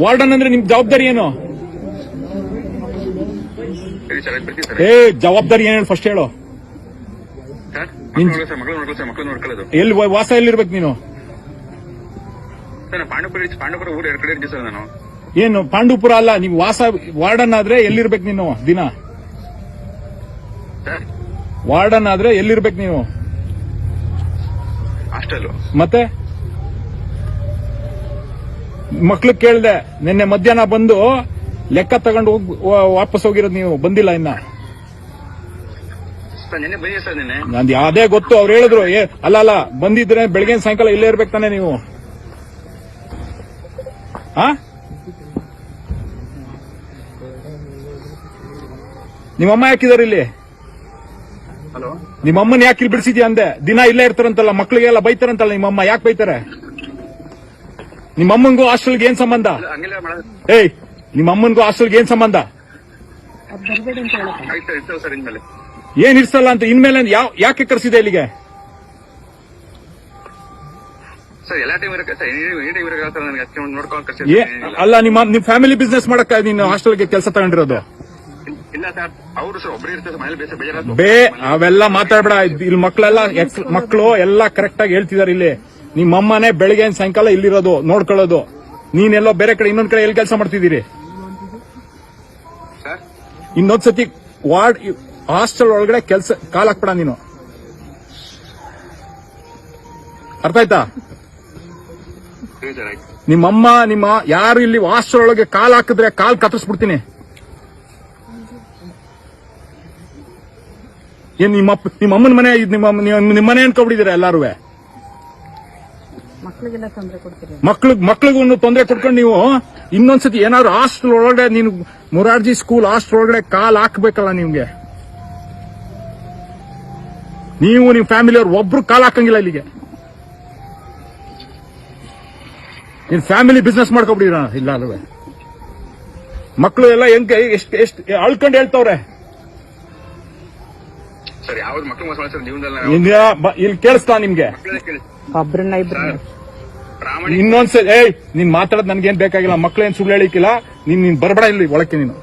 Warden ಅಂದ್ರೆ ನಿಮ್ ಜವಾಬ್ದಾರಿ ಏನು? ಜವಾಬ್ದಾರಿ ಏನು ಫಸ್ಟ್ ಹೇಳು. ಎಲ್ಲಿ ವಾಸ ಎಲ್ಲಿರ್ಬೇಕು ನೀನು? ಪಾಂಡವಪುರ ಊರು 2 ಕಡೆ ಇದ್ದೀನಿ ಸರ್ ನಾನು. ಏನು ಪಾಂಡವಪುರ ಅಲ್ಲ, ನೀವು ವಾಸ ವಾರ್ಡನ್ ಆದ್ರೆ ಎಲ್ಲಿರ್ಬೇಕು ನೀನು ದಿನ? ವಾರ್ಡನ್ ಆದ್ರೆ ಎಲ್ಲಿರ್ಬೇಕು ನೀವು? ಹಾಸ್ಟೆಲ್. ಮತ್ತೆ ಮಕ್ಳು ಕೇಳ್ದೆ, ನಿನ್ನೆ ಮಧ್ಯಾಹ್ನ ಬಂದು ಲೆಕ್ಕ ತಗೊಂಡು ವಾಪಸ್ ಹೋಗಿರೋದು, ನೀವು ಬಂದಿಲ್ಲ ಇನ್ನ. ನಿನ್ನೆ ಬನ್ನಿ ಸರ್. ನಿನ್ನೆ ನಂದು ಅದೇ ಗೊತ್ತು, ಅವ್ರು ಹೇಳಿದ್ರು. ಅಲ್ಲ ಬಂದಿದ್ರೆ ಬೆಳಗ್ಗೆ ಸಾಯಂಕಾಲ ಇಲ್ಲೇ ಇರ್ಬೇಕು ತಾನೆ ನೀವು. ನಿಮ್ಮಮ್ಮ ಯಾಕಿದಾರೆ ಇಲ್ಲಿ? ಹಲೋ, ನಿಮ್ಮಮ್ಮನ ಯಾಕೆ ಇಲ್ಲಿ ಬಿಡಿಸಿದ್ಯಾ ಅಂದೆ? ದಿನ ಇಲ್ಲೇ ಇರ್ತಾರಂತಲ್ಲ, ಮಕ್ಳಿಗೆಲ್ಲ ಬೈತಾರಂತಲ್ಲ ನಿಮ್ಮಮ್ಮ, ಯಾಕೆ ಬೈತಾರೆ? ನಿಮ್ಮಮ್ಮಂಗೂ ಹಾಸ್ಟೆಲ್ಗೆ ಏನ್ ಸಂಬಂಧ? ನಿಮ್ಮಮ್ಮನ್ಗೂ ಹಾಸ್ಟೆಲ್ಗೆ ಏನ್ ಸಂಬಂಧ? ಸರ್ ಇನ್ಮೇಲೆ ಏನ್ ಇರ್ಸಲ್ಲ ಅಂತ ಇನ್ಮೇಲೆ ಯಾಕೆ ಕರ್ಸಿದೆ ಇಲ್ಲಿಗೆ? ಸರ್ ಎಲ್ಲ ಟೈಮ್ ನೋಡ್ಕೊಂಡು ಅಲ್ಲ, ನಿಮ್ ಫ್ಯಾಮಿಲಿ ಬಿಸ್ನೆಸ್ ಮಾಡಕ್ಕ ನೀನು ಹಾಸ್ಟೆಲ್ಗೆ ಕೆಲಸ ತಗೊಂಡಿರೋದು? ಇಲ್ಲ ಸರ್, ಅವರು ಸರ್ ಒಬ್ಬರೇ ಇರ್ತಾರೆ ಮನೇಲಿ. ಅವೆಲ್ಲ ಮಾತಾಡ್ಬೇಡ. ಇಲ್ಲಿ ಮಕ್ಕಳು ಎಲ್ಲ ಕರೆಕ್ಟ್ ಆಗಿ ಹೇಳ್ತಿದಾರೆ. ಇಲ್ಲಿ ನಿಮ್ಮಮ್ಮನೇ ಬೆಳಗ್ಗೆ ಸಾಯಂಕಾಲ ಇಲ್ಲಿರೋದು, ನೋಡ್ಕೊಳ್ಳೋದು. ನೀನೆಲ್ಲೋ ಬೇರೆ ಕಡೆ ಇನ್ನೊಂದ್ ಕಡೆ ಎಲ್ಲಿ ಕೆಲಸ ಮಾಡ್ತಿದ್ದೀರಿ? ಇನ್ನೊಂದ್ಸತಿ ಹಾಸ್ಟೆಲ್ ಒಳಗಡೆ ಕೆಲಸ ಕಾಲ್ ಹಾಕ್ಬೇಡ ನೀನು, ಅರ್ಥ ಆಯ್ತಾ? ನಿಮ್ಮಮ್ಮ ಯಾರು ಇಲ್ಲಿ ಹಾಸ್ಟೆಲ್ ಒಳಗೆ ಕಾಲ್ ಹಾಕಿದ್ರೆ ಕಾಲ್ ಕತ್ತರಿಸ್ಬಿಡ್ತೀನಿ. ಏನ್ ನಿಮ್ಮಮ್ಮನ ಮನೆ, ನಿಮ್ಮನೆ ಅನ್ಕೊಬಿಟ್ಟಿದ್ದೀರಾ ಎಲ್ಲಾರು? ಮಕ್ಳಿಗೂ ತೊಂದರೆ ಕೊಟ್ಕೊಂಡು ನೀವು ಇನ್ನೊಂದ್ಸತಿ ಏನಾದ್ರು ಹಾಸ್ಟೆಲ್ ಒಳಗಡೆ, ನೀನು ಮೊರಾರ್ಜಿ ಸ್ಕೂಲ್ ಹಾಸ್ಟೆಲ್ ಒಳಗಡೆ ಕಾಲ್ ಹಾಕ್ಬೇಕಲ್ಲ ನಿಮ್ಗೆ. ನೀವು ನಿಮ್ ಫ್ಯಾಮಿಲಿ ಅವ್ರು ಒಬ್ರು ಕಾಲ್ ಹಾಕಂಗಿಲ್ಲ ಇಲ್ಲಿಗೆ. ನೀನ್ ಫ್ಯಾಮಿಲಿ ಬಿಸ್ನೆಸ್ ಮಾಡ್ಕೊಬಿಟ್ಟಿರ ಇಲ್ಲ ಅಲ್ವೇ? ಮಕ್ಳು ಎಲ್ಲ ಹೆಂಗ್ ಎಷ್ಟು ಅಳ್ಕೊಂಡು ಹೇಳ್ತವ್ರೆ. ಇಲ್ಲಿ ಕೇಳಿಸ್ತಾ ನಿಮ್ಗೆ? ಇನ್ನೊಂದ್ಸರಿ ನೀನ್ ಮಾತಾಡೋದು ನನ್ಗೇನ್ ಬೇಕಾಗಿಲ್ಲ. ಮಕ್ಳೇನ್ ಸುಳ್ಳು ಹೇಳಿಕ್ಕಿಲ್ಲ. ನೀನ್ ಬರ್ಬೇಡ ಇಲ್ಲಿ ಒಳಕ್ಕೆ ನೀನು.